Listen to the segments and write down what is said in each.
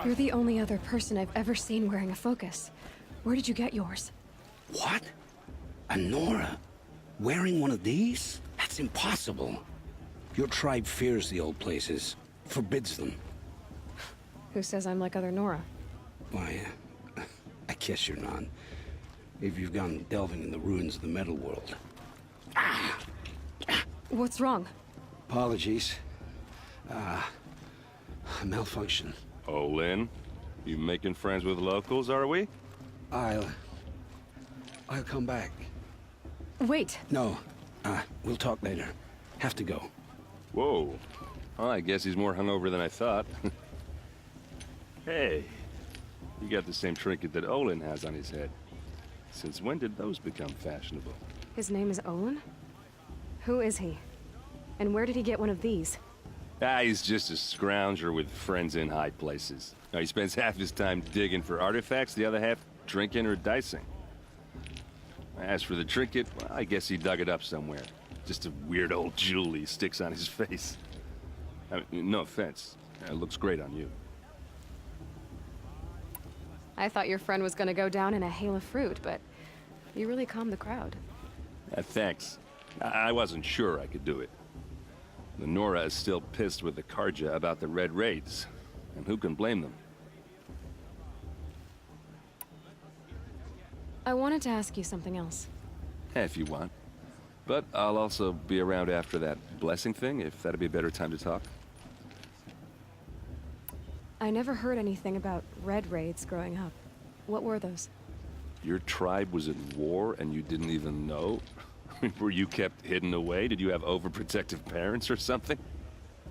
You're the only other person I've ever seen wearing a focus. Where did you get yours? What? A Nora? Wearing one of these? That's impossible. Your tribe fears the old places, forbids them. Who says I'm like other Nora? Why, I guess you're not. If you've gone delving in the ruins of the metal world. What's wrong? Apologies. A malfunction. Oh, Lynn? You making friends with locals, are we? I'll come back. Wait! No, we'll talk later. Have to go. Whoa. Well, I guess he's more hungover than I thought. Hey, you got the same trinket that Olin has on his head. Since when did those become fashionable? His name is Olin? Who is he? And where did he get one of these? He's just a scrounger with friends in high places. Now, he spends half his time digging for artifacts, the other half drinking or dicing. As for the trinket, well, I guess he dug it up somewhere. Just a weird old jewel he sticks on his face. I mean, no offense. It looks great on you. I thought your friend was gonna go down in a hail of fruit, but you really calmed the crowd. Thanks. I wasn't sure I could do it. The Nora is still pissed with the Karja about the Red Raids, and who can blame them? I wanted to ask you something else. If you want. But I'll also be around after that blessing thing, if that'd be a better time to talk. I never heard anything about Red Raids growing up. What were those? Your tribe was at war and you didn't even know? Were you kept hidden away? Did you have overprotective parents or something?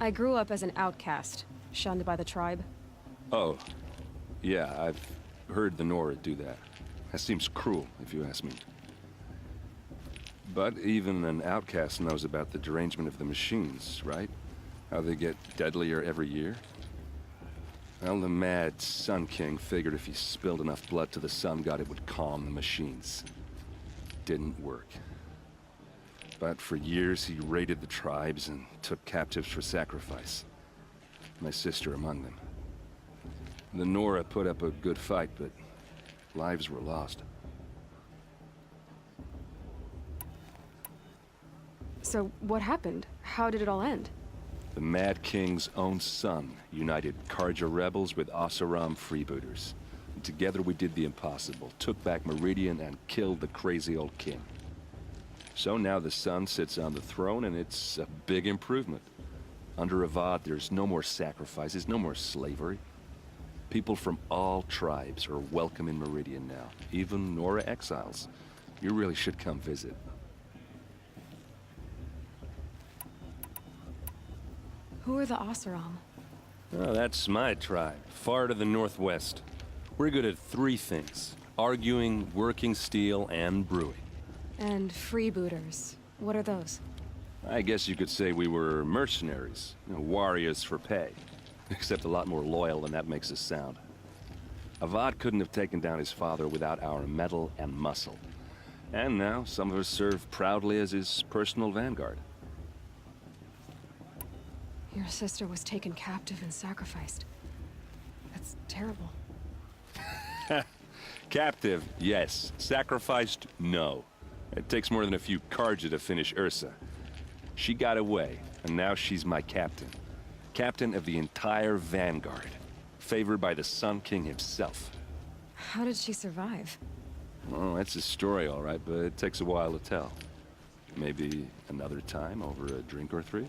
I grew up as an outcast, shunned by the tribe. Oh, yeah, I've heard the Nora do that. That seems cruel, if you ask me. But even an outcast knows about the derangement of the machines, right? How they get deadlier every year? Well, the mad Sun King figured if he spilled enough blood to the Sun God, it would calm the machines. Didn't work. But for years, he raided the tribes and took captives for sacrifice. My sister among them. The Nora put up a good fight, but lives were lost. So, what happened? How did it all end? The Mad King's own son united Karja rebels with Oseram freebooters. And together we did the impossible, took back Meridian and killed the crazy old king. So now the son sits on the throne and it's a big improvement. Under Avad, there's no more sacrifices, no more slavery. People from all tribes are welcome in Meridian now, even Nora exiles. You really should come visit. Who are the Oseram? Oh, that's my tribe, far to the northwest. We're good at three things: arguing, working steel, and brewing. And freebooters. What are those? I guess you could say we were mercenaries, warriors for pay. Except a lot more loyal than that makes us sound. Avad couldn't have taken down his father without our metal and muscle. And now, some of us serve proudly as his personal vanguard. Your sister was taken captive and sacrificed. That's terrible. Captive, yes. Sacrificed, no. It takes more than a few Karja to finish Ursa. She got away, and now she's my captain. Captain of the entire Vanguard. Favored by the Sun King himself. How did she survive? Oh, that's a story, all right, but it takes a while to tell. Maybe another time over a drink or three?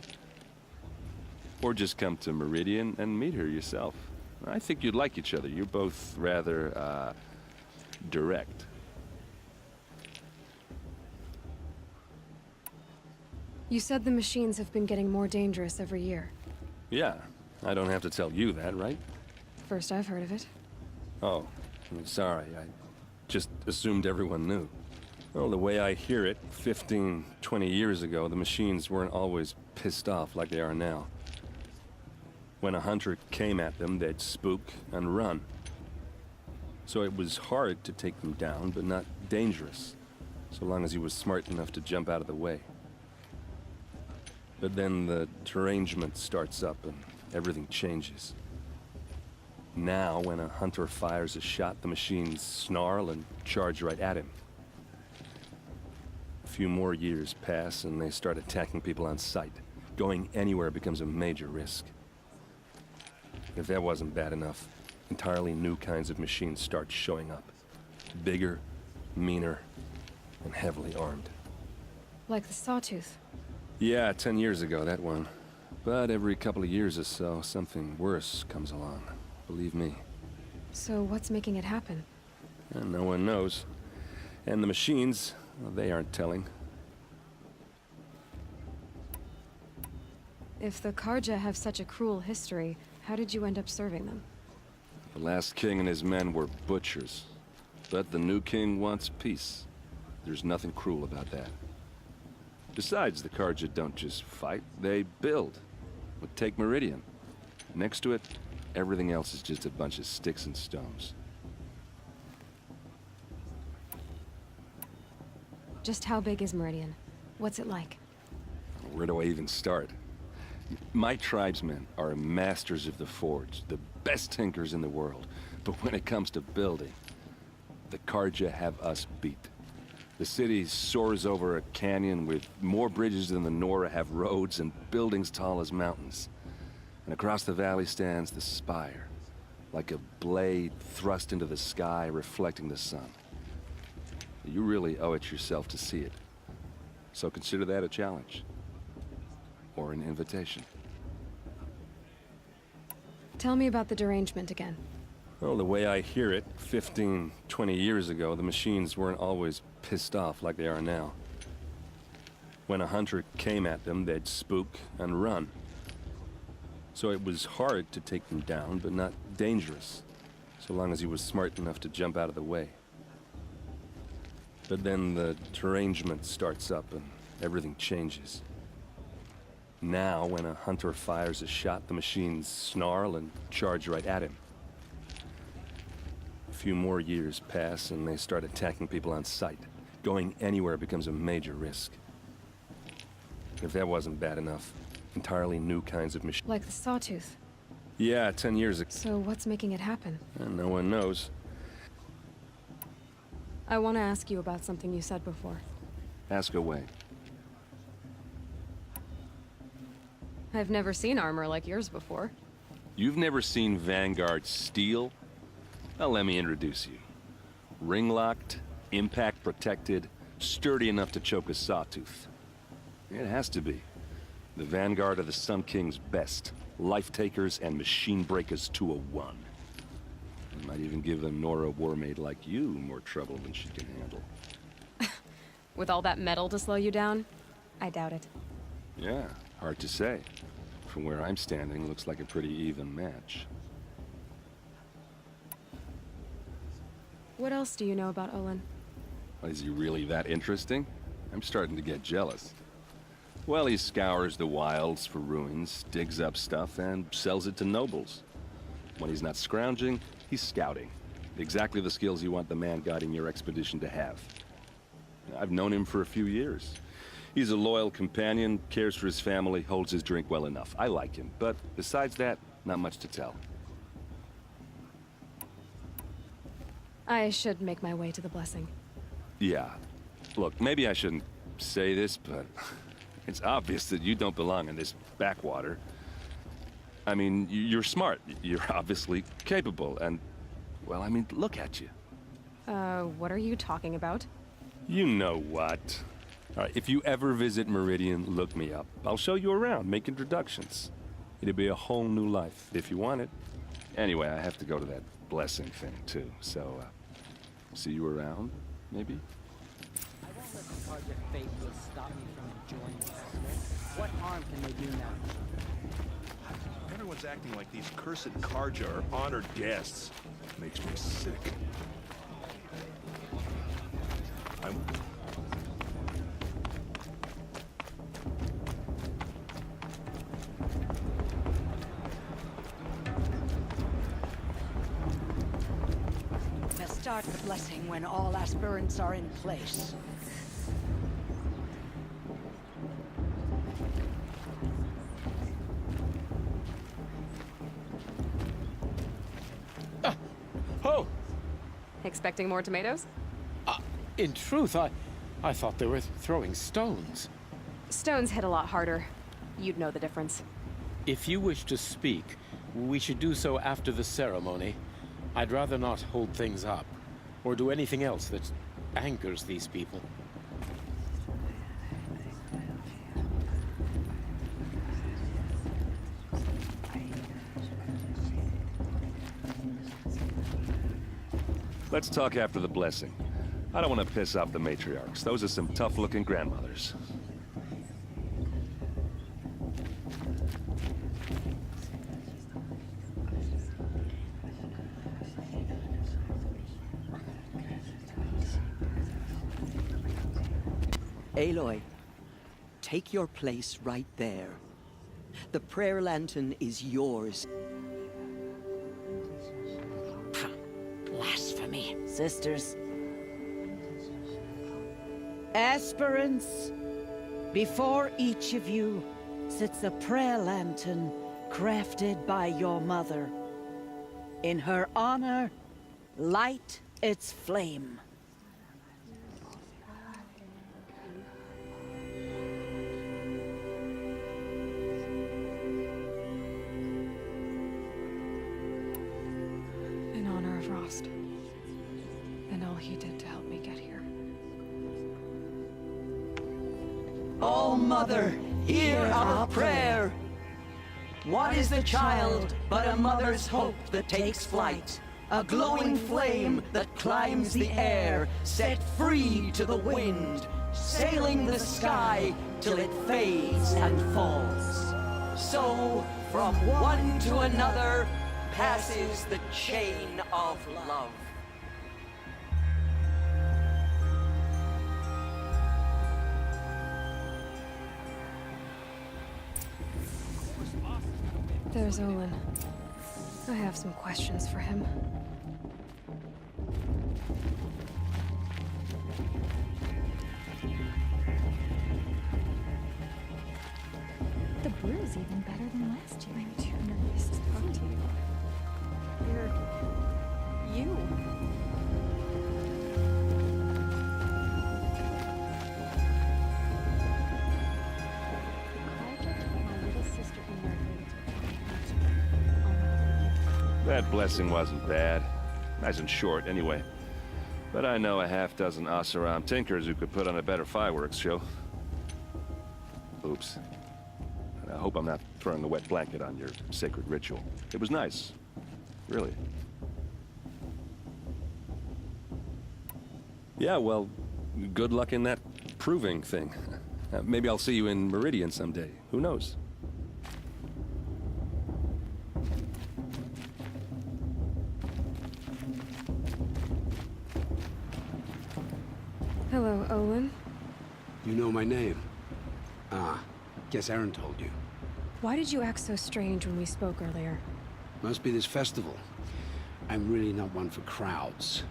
Or just come to Meridian and meet her yourself. I think you'd like each other. You're both rather, direct. You said the machines have been getting more dangerous every year. Yeah, I don't have to tell you that, right? First I've heard of it. Oh, I'm sorry. I just assumed everyone knew. Well, the way I hear it, 15, 20 years ago, the machines weren't always pissed off like they are now. When a hunter came at them, they'd spook and run. So it was hard to take them down, but not dangerous, so long as he was smart enough to jump out of the way. But then the derangement starts up and everything changes. Now, when a hunter fires a shot, the machines snarl and charge right at him. A few more years pass and they start attacking people on sight. Going anywhere becomes a major risk. If that wasn't bad enough, entirely new kinds of machines start showing up. Bigger, meaner, and heavily armed. Like the Sawtooth. Yeah, 10 years ago, that one. But every couple of years or so, something worse comes along. Believe me. So what's making it happen? And no one knows. And the machines, well, they aren't telling. If the Karja have such a cruel history, how did you end up serving them? The last king and his men were butchers. But the new king wants peace. There's nothing cruel about that. Besides, the Karja don't just fight, they build. But take Meridian. Next to it, everything else is just a bunch of sticks and stones. Just how big is Meridian? What's it like? Where do I even start? My tribesmen are masters of the forge, the best tinkers in the world. But when it comes to building, the Karja have us beat. The city soars over a canyon with more bridges than the Nora have roads and buildings tall as mountains. And across the valley stands the spire, like a blade thrust into the sky reflecting the sun. You really owe it yourself to see it. So consider that a challenge. Or an invitation. Tell me about the derangement again. Well, the way I hear it, 15, 20 years ago, the machines weren't always pissed off like they are now. When a hunter came at them, they'd spook and run. So it was hard to take them down, but not dangerous, so long as he was smart enough to jump out of the way. But then the derangement starts up and everything changes. Now, when a hunter fires a shot, the machines snarl and charge right at him. A few more years pass and they start attacking people on sight. Going anywhere becomes a major risk. If that wasn't bad enough, entirely new kinds of machines. Like the Sawtooth. Yeah, 10 years ago. So what's making it happen? And no one knows. I want to ask you about something you said before. Ask away. I've never seen armor like yours before. You've never seen Vanguard steel? Well, let me introduce you. Ring-locked, impact-protected, sturdy enough to choke a Sawtooth. It has to be. The Vanguard of the Sun King's best. Life-takers and machine-breakers to a one. It might even give a Nora warmaid like you more trouble than she can handle. With all that metal to slow you down? I doubt it. Yeah, hard to say. From where I'm standing, looks like a pretty even match. What else do you know about Olin? Is he really that interesting? I'm starting to get jealous. Well, he scours the wilds for ruins, digs up stuff, and sells it to nobles. When he's not scrounging, he's scouting. Exactly the skills you want the man guiding your expedition to have. I've known him for a few years. He's a loyal companion, cares for his family, holds his drink well enough. I like him, but besides that, not much to tell. I should make my way to the blessing. Yeah. Look, maybe I shouldn't say this, but it's obvious that you don't belong in this backwater. I mean, you're smart. You're obviously capable, and, well, I mean, look at you. What are you talking about? You know what. All right, if you ever visit Meridian, look me up. I'll show you around, make introductions. It'll be a whole new life, if you want it. Anyway, I have to go to that blessing thing, too, so, see you around, maybe? I won't let the Project Faithless stop me from enjoying the festival. What harm can they do now? Everyone's acting like these cursed Karja are honored guests. Makes me sick. Start the blessing when all aspirants are in place. Expecting more tomatoes? In truth, I thought they were throwing stones. Stones hit a lot harder. You'd know the difference. If you wish to speak, we should do so after the ceremony. I'd rather not hold things up, or do anything else that angers these people. Let's talk after the blessing. I don't want to piss off the matriarchs. Those are some tough-looking grandmothers. Aloy, take your place right there. The prayer lantern is yours. Blasphemy, sisters. Aspirants, before each of you sits a prayer lantern crafted by your mother. In her honor, light its flame. In honor of Rost. And all he did to help me get here. Oh, Mother, hear our prayer. What is the child but a mother's hope that takes flight? A glowing flame that climbs the air, set free to the wind, sailing the sky till it fades and falls. So, from one to another, passes the chain of love. There's Olin. I have some questions for him. The brew's even better than last year. I'm too nervous to talk to you. You. That blessing wasn't bad. Nice and short, anyway. But I know a half-dozen Oseram tinkers who could put on a better fireworks show. Oops. And I hope I'm not throwing a wet blanket on your sacred ritual. It was nice. Really. Yeah, well, good luck in that proving thing. Maybe I'll see you in Meridian someday. Who knows? Hello, Olin. You know my name? Ah, guess Aaron told you. Why did you act so strange when we spoke earlier? Must be this festival. I'm really not one for crowds.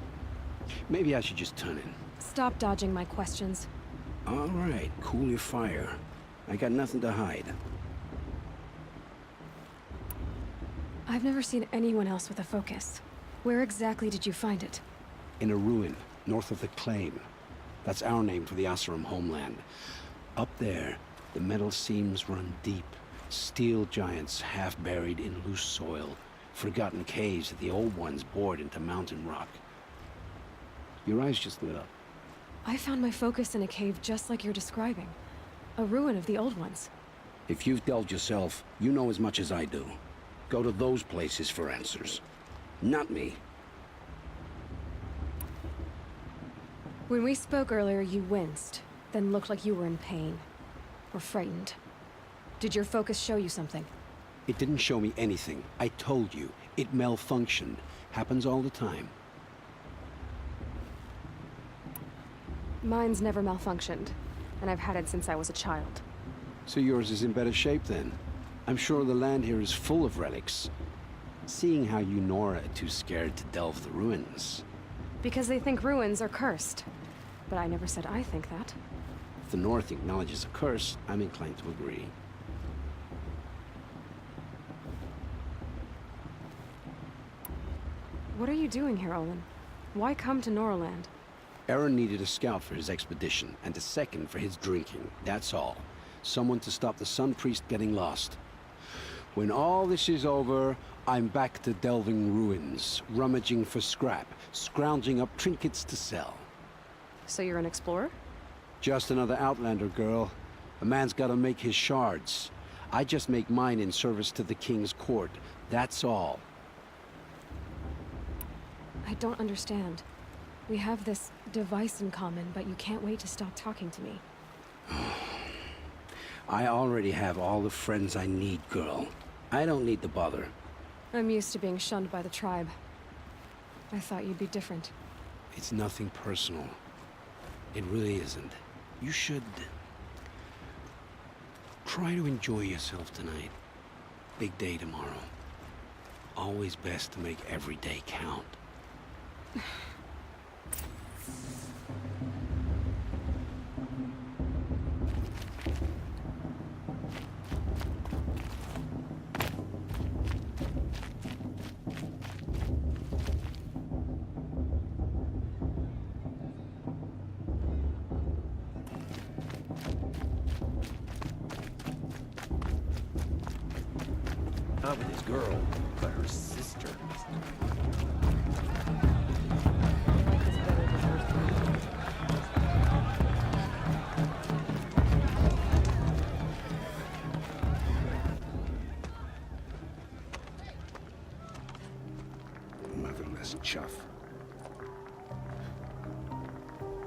Maybe I should just turn in. Stop dodging my questions. All right, cool your fire. I got nothing to hide. I've never seen anyone else with a focus. Where exactly did you find it? In a ruin, north of the Claim. That's our name for the Oseram homeland. Up there, the metal seams run deep. Steel giants half buried in loose soil. Forgotten caves that the old ones bored into mountain rock. Your eyes just lit up. I found my focus in a cave just like you're describing. A ruin of the old ones. If you've delved yourself, you know as much as I do. Go to those places for answers. Not me. When we spoke earlier, you winced, then looked like you were in pain. Or frightened. Did your focus show you something? It didn't show me anything. I told you. It malfunctioned. Happens all the time. Mine's never malfunctioned, and I've had it since I was a child. So yours is in better shape then. I'm sure the land here is full of relics. Seeing how you Nora are too scared to delve the ruins. Because they think ruins are cursed. But I never said I think that. If the North acknowledges a curse, I'm inclined to agree. What are you doing here, Olin? Why come to Norland? Aaron needed a scout for his expedition, and a second for his drinking. That's all. Someone to stop the Sun Priest getting lost. When all this is over, I'm back to delving ruins, rummaging for scrap, scrounging up trinkets to sell. So you're an explorer? Just another Outlander, girl. A man's gotta make his shards. I just make mine in service to the King's court. That's all. I don't understand. We have this device in common, but you can't wait to stop talking to me. I already have all the friends I need, girl. I don't need the bother. I'm used to being shunned by the tribe. I thought you'd be different. It's nothing personal. It really isn't. You should... try to enjoy yourself tonight. Big day tomorrow. Always best to make every day count. Not with his girl, but her sister. Motherless chuff.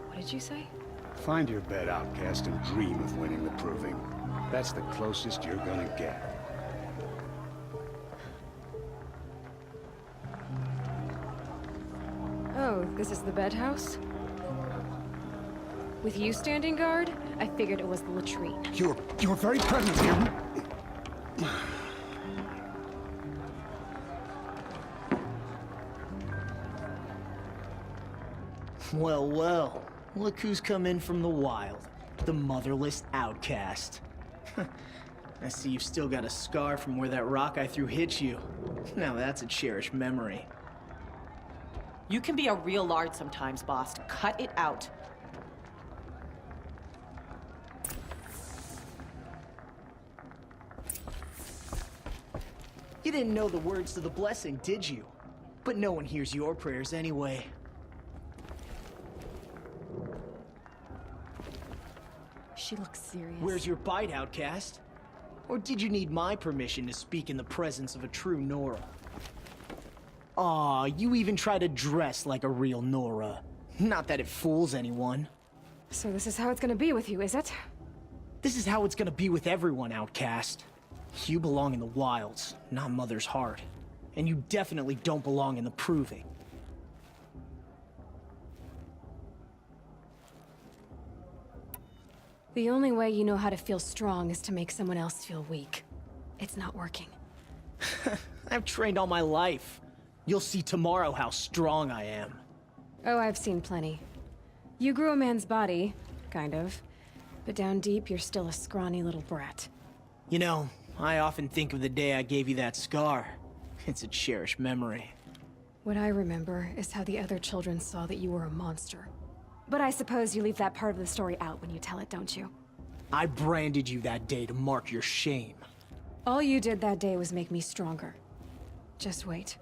What did you say? Find your bed, outcast, and dream of winning the proving. That's the closest you're gonna get. Oh, this is the bedhouse? With you standing guard, I figured it was the latrine. Your very presence here... Well, well. Look who's come in from the wild. The motherless outcast. I see you've still got a scar from where that rock I threw hit you. Now that's a cherished memory. You can be a real lard sometimes, boss. Cut it out. You didn't know the words to the blessing, did you? But no one hears your prayers anyway. She looks serious. Where's your bite, outcast? Or did you need my permission to speak in the presence of a true Nora? Aw, you even try to dress like a real Nora. Not that it fools anyone. So this is how it's gonna be with you, is it? This is how it's gonna be with everyone, outcast. You belong in the wilds, not Mother's heart. And you definitely don't belong in the proving. The only way you know how to feel strong is to make someone else feel weak. It's not working. I've trained all my life. You'll see tomorrow how strong I am. Oh, I've seen plenty. You grew a man's body, kind of. But down deep, you're still a scrawny little brat. You know, I often think of the day I gave you that scar. It's a cherished memory. What I remember is how the other children saw that you were a monster. But I suppose you leave that part of the story out when you tell it, don't you? I branded you that day to mark your shame. All you did that day was make me stronger. Just wait.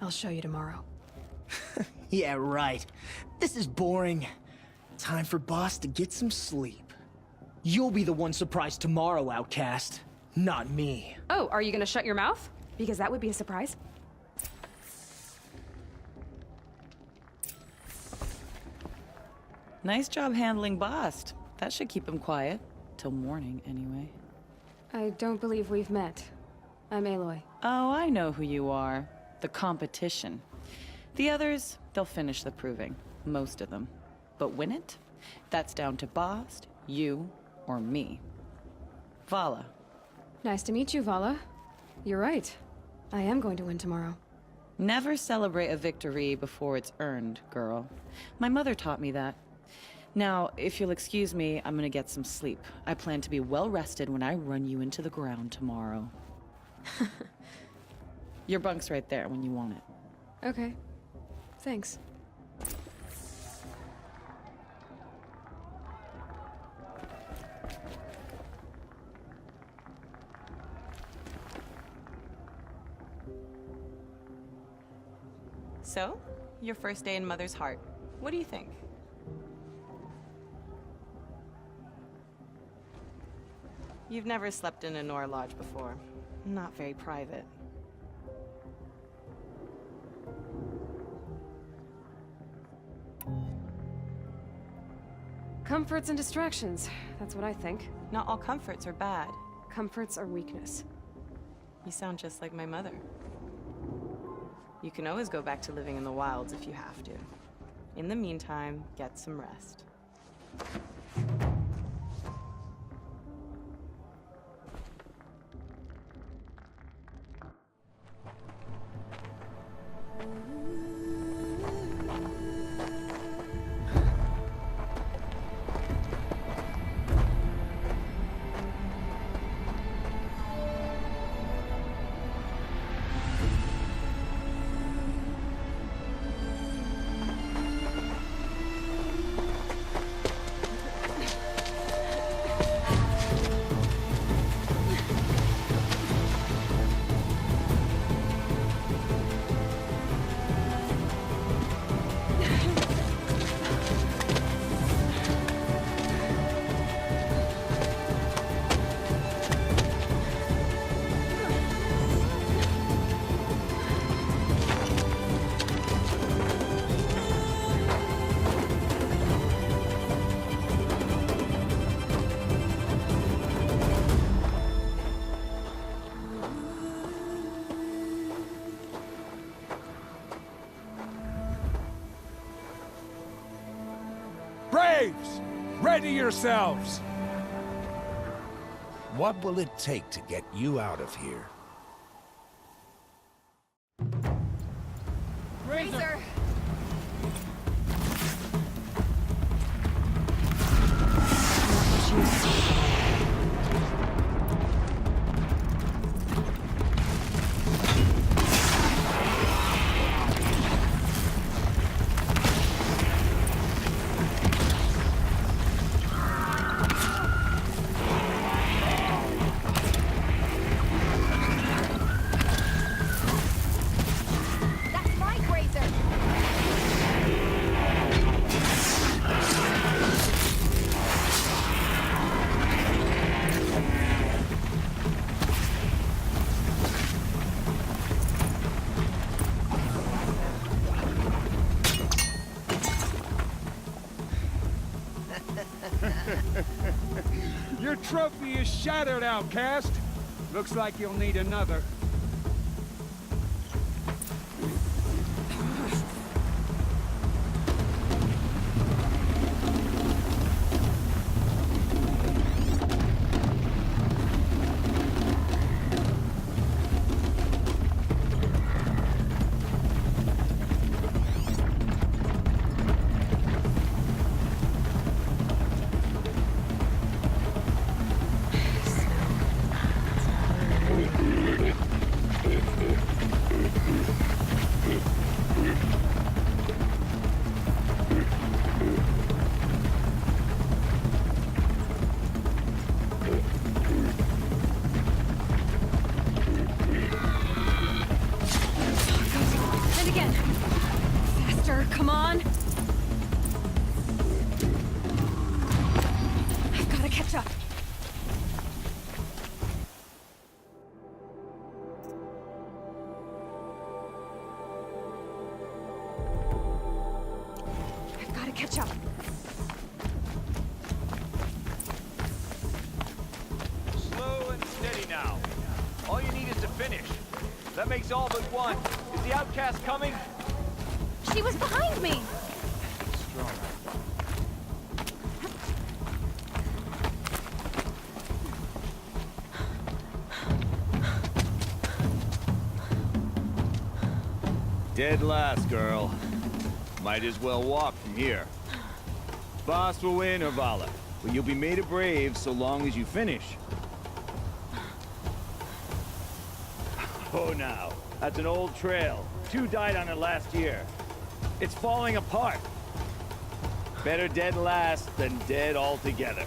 I'll show you tomorrow. Yeah, right. This is boring. Time for Boss to get some sleep. You'll be the one surprised tomorrow, outcast. Not me. Oh, are you gonna shut your mouth? Because that would be a surprise. Nice job handling Bast. That should keep him quiet. Till morning, anyway. I don't believe we've met. I'm Aloy. Oh, I know who you are. The competition. The others, they'll finish the proving. Most of them. But win it? That's down to Bast, you, or me. Vala. Nice to meet you, Vala. You're right. I am going to win tomorrow. Never celebrate a victory before it's earned, girl. My mother taught me that. Now, if you'll excuse me, I'm gonna get some sleep. I plan to be well rested when I run you into the ground tomorrow. Your bunk's right there when you want it. Okay. Thanks. So, your first day in Mother's Heart. What do you think? You've never slept in a Nora Lodge before. Not very private. Comforts and distractions. That's what I think. Not all comforts are bad. Comforts are weakness. You sound just like my mother. You can always go back to living in the wilds if you have to. In the meantime, get some rest. Braves! Ready yourselves! What will it take to get you out of here? Razor! That's my Razor! Your trophy is shattered, outcast. Looks like you'll need another. And again. Faster, come on. I've gotta catch up. I've gotta catch up. Slow and steady now. All you need is to finish. That makes all but one. Is the outcast coming? She was behind me! Dead last, girl. Might as well walk from here. Boss will win, or Vala, but you'll be made a brave so long as you finish. Oh, now. That's an old trail. 2 died on it last year. It's falling apart. Better dead last than dead altogether.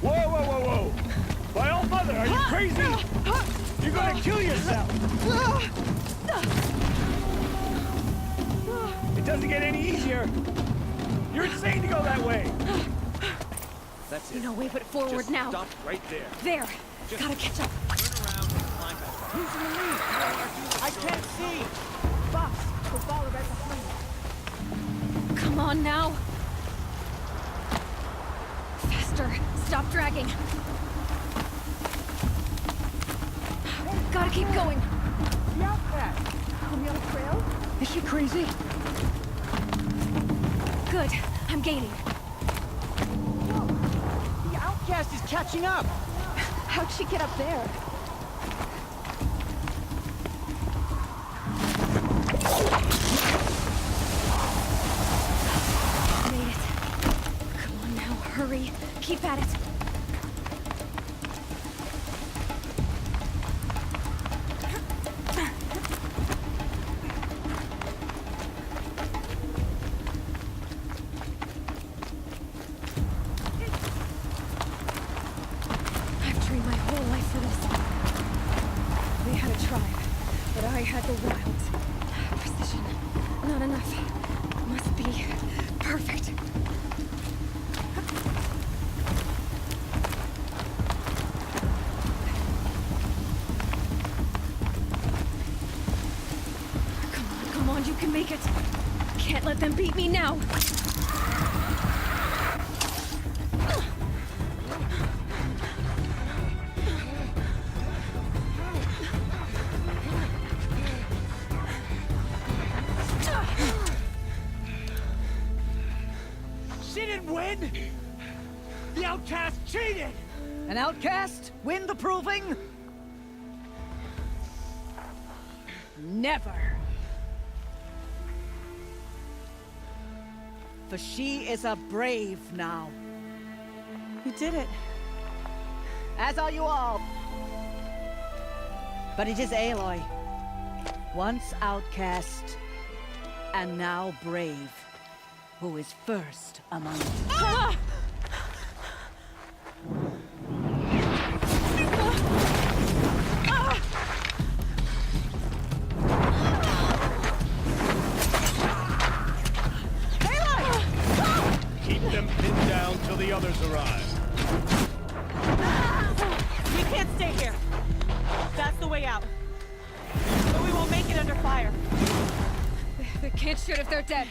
Whoa, whoa, whoa, whoa! By all mother, Are you crazy? You're gonna kill yourself! It doesn't get any easier! You're insane to go that way! That's it. No way but forward Just now. stop right there. There. Gotta catch up. Turn around and climb back. Who's in the lead? I can't see! Boss, we'll follow right behind you. Come on now. Faster. Stop dragging. Gotta keep going. The outcast! On the other trail? Is she crazy? Good. I'm gaining. The outcast is catching up! How'd she get up there? Made it. Come on now, hurry. Keep at it. I've trained my whole life for this. They had a tribe, but I had the wilds. Precision. Not enough. Must be perfect. Come on, you can make it. Can't let them beat me now. She didn't win! The outcast cheated! An outcast win the proving? Never. For she is a brave now. You did it. As are you all. But it is Aloy. Once outcast, and now brave, who is first among us. Ah! Keep them pinned down till the others arrive. We can't stay here. That's the way out. But we won't make it under fire. They can't shoot if they're dead.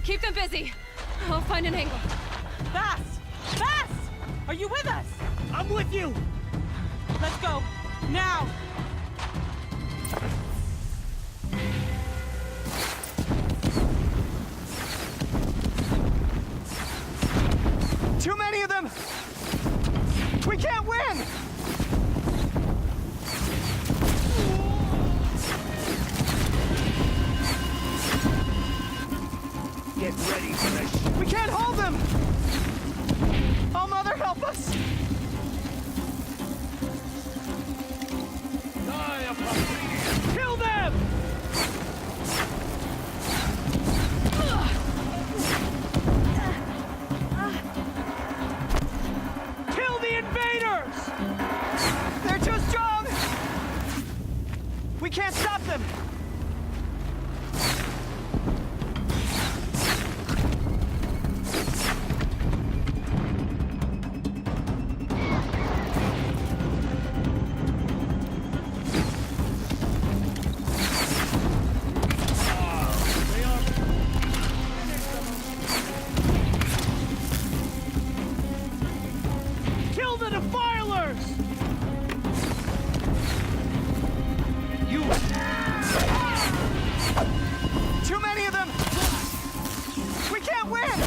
Keep them busy. I'll find an angle. Fast! Fast! Are you with us? I'm with you! Let's go. Now! Too many of them! We can't win! Get ready for this. We can't hold them! Oh, Mother, help us! Die upon Kill them! Kill the invaders! They're too strong! We can't stop them! Kill the defilers! You... Too many of them! We can't win!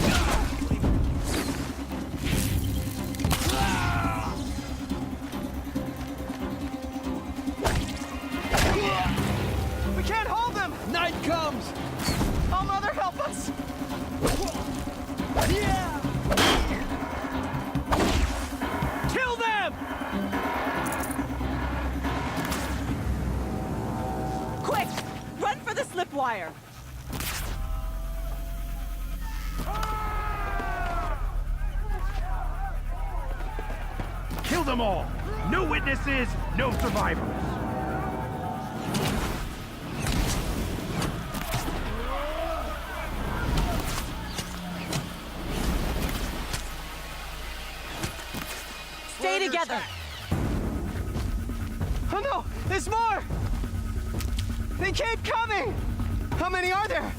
We can't hold them! Night comes! Oh, Mother, help us! Yeah! Kill them! Quick! Run for the slip wire! Kill them all! No witnesses, no survivors! Stay together! Oh no! There's more! They keep coming! How many are there?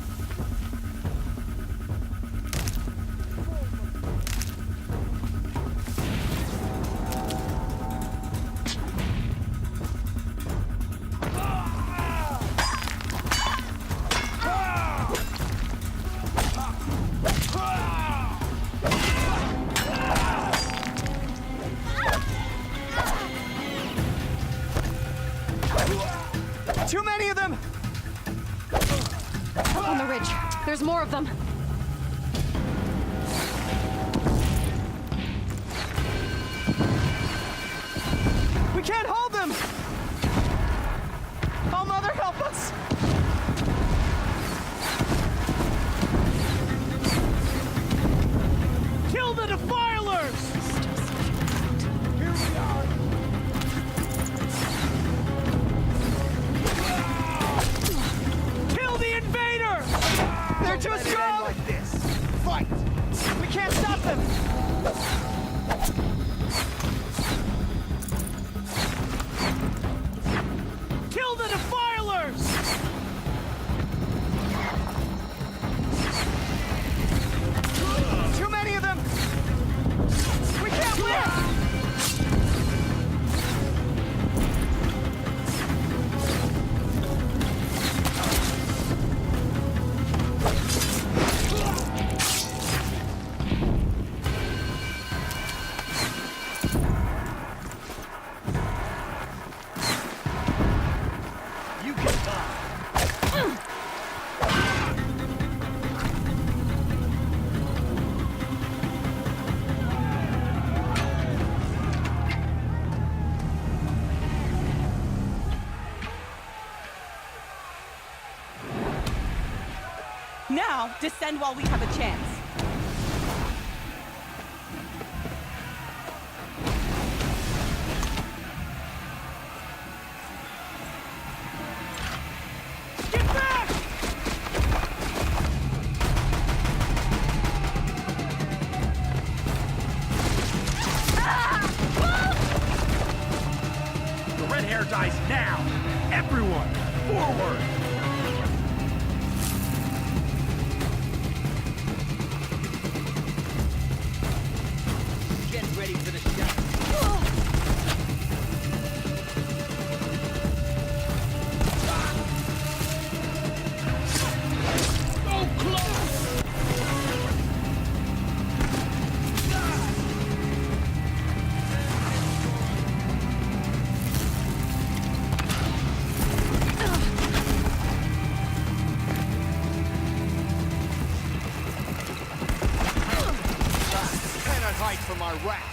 Too many of them! Up on the ridge. There's more of them. We can't hold them! Oh, Mother, help us! Kill the defilers! Here we are! Kill the invader! They're too strong! Like this. Fight! We can't stop them! Kill the defilers! Too many of them! We can't win! You can die. Now, descend while we have a chance. Get back! The red hair dies now! Everyone, forward! Get ready for the shot. So close! Cannot hide from our wrath.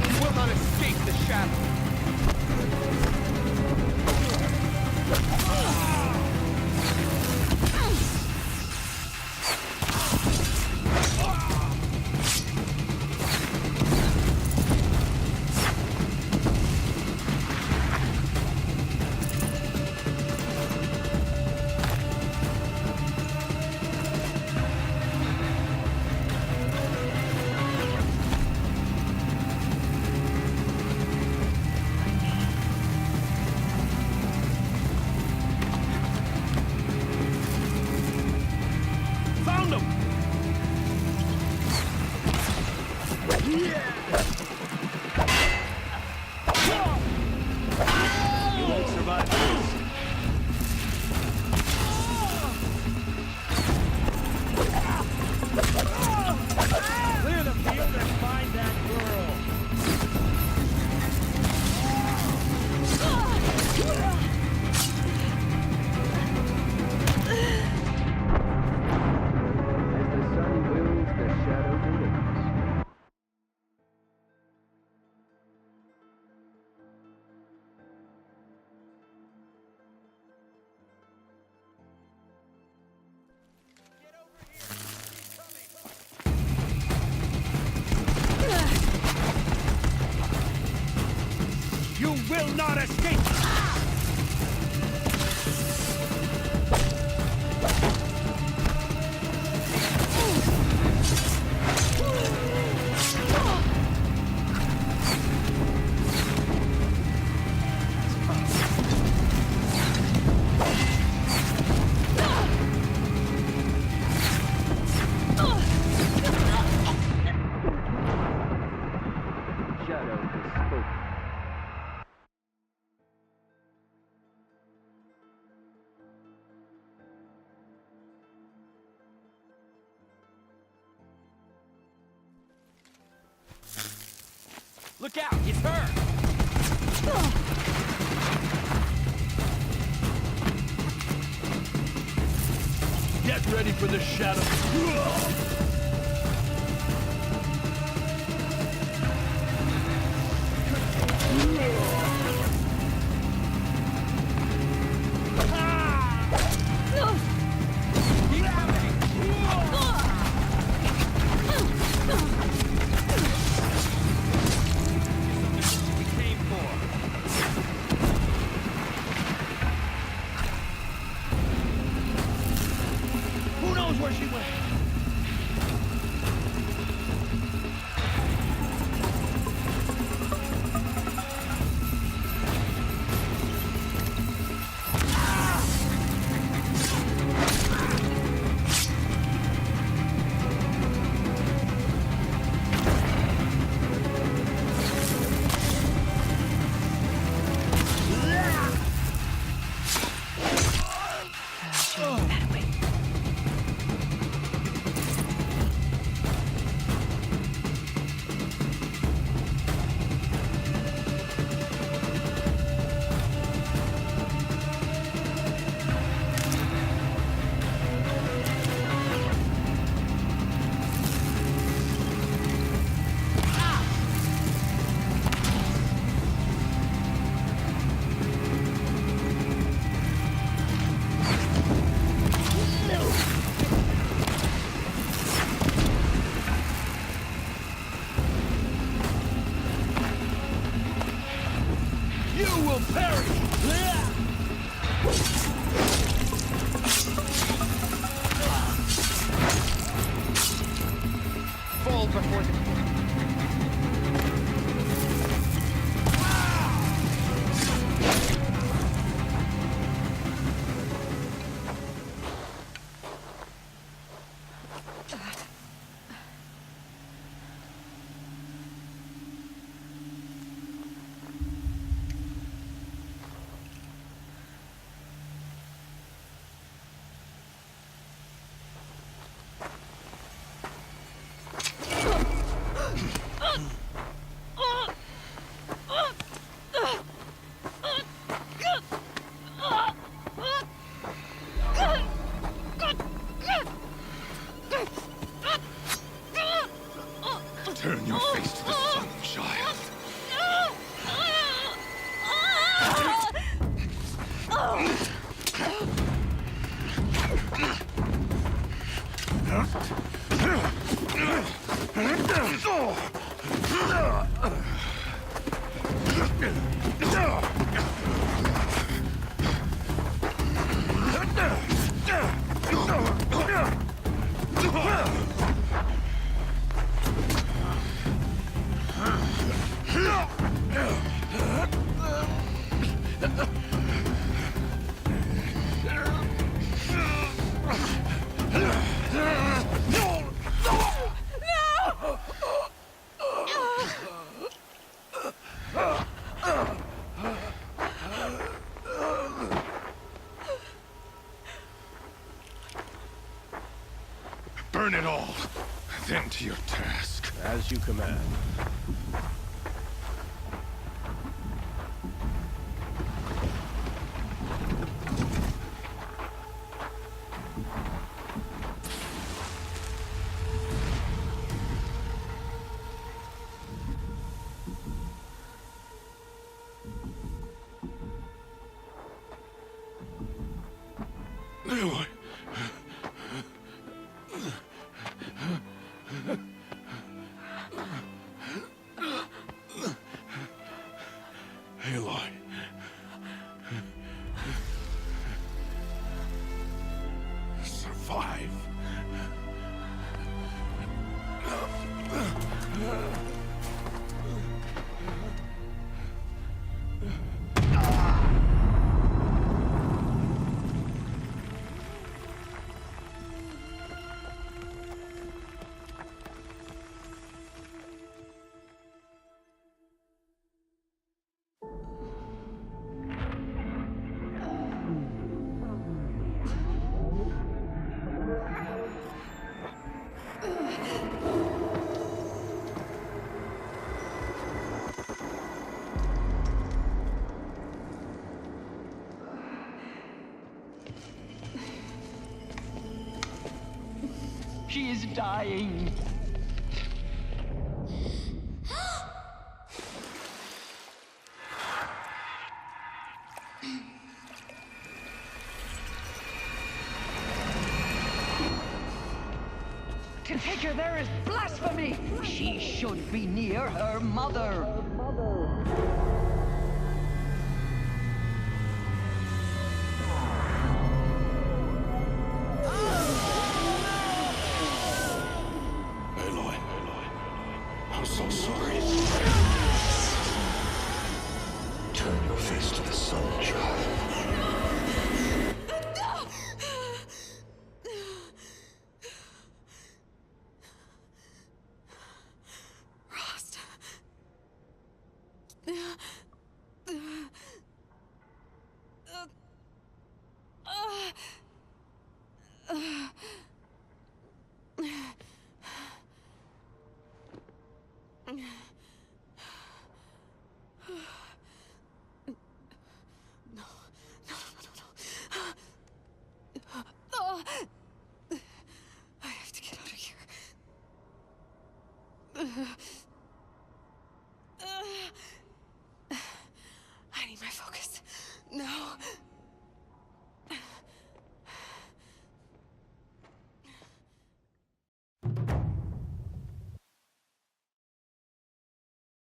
You will not escape the shadow. Found him! You won't survive this. Clear the field and find that girl. As the sun blooms, the will not escape! Look out! It's her! Get ready for the shadow. Who knows where she went? You will perish! Fall before the Turn your face to the sun, child. Burn it all, then to your task. As you command. Leroy. is dying. To take her there is blasphemy! She should be near her mother. Aloy, I'm so sorry. Turn your face to the sun, child. Rost. I have to get out of here.